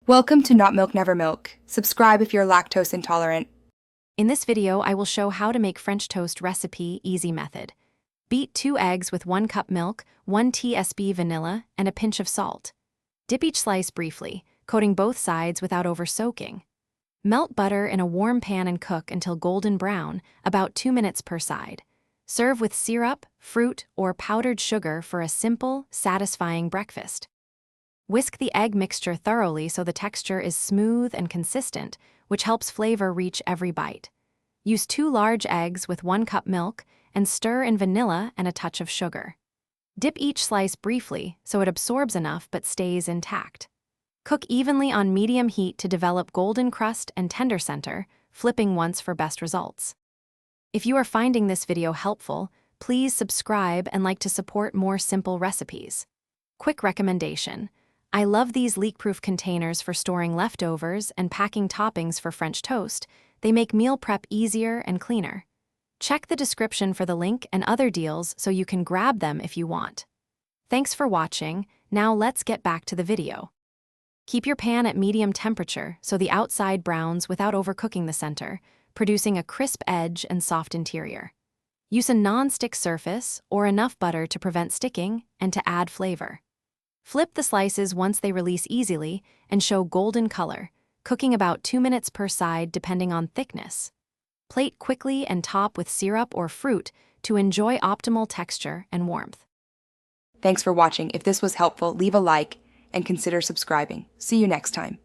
Welcome to Not Milk Never Milk. Subscribe if you're lactose intolerant. In this video, I will show how to make French toast recipe easy method. Beat 2 eggs with 1 cup milk, 1 tsp vanilla, and a pinch of salt. Dip each slice briefly, coating both sides without over-soaking. Melt butter in a warm pan and cook until golden brown, about 2 minutes per side. Serve with syrup, fruit, or powdered sugar for a simple, satisfying breakfast. Whisk the egg mixture thoroughly so the texture is smooth and consistent, which helps flavor reach every bite. Use 2 large eggs with 1 cup milk and stir in vanilla and a touch of sugar. Dip each slice briefly so it absorbs enough but stays intact. Cook evenly on medium heat to develop golden crust and tender center, flipping once for best results. If you are finding this video helpful, please subscribe and like to support more simple recipes. Quick recommendation. I love these leak-proof containers for storing leftovers and packing toppings for French toast. They make meal prep easier and cleaner. Check the description for the link and other deals so you can grab them if you want. Thanks for watching. Now let's get back to the video. Keep your pan at medium temperature so the outside browns without overcooking the center, producing a crisp edge and soft interior. Use a non-stick surface or enough butter to prevent sticking and to add flavor. Flip the slices once they release easily and show golden color, cooking about 2 minutes per side depending on thickness. Plate quickly and top with syrup or fruit to enjoy optimal texture and warmth. Thanks for watching. If this was helpful, leave a like and consider subscribing. See you next time.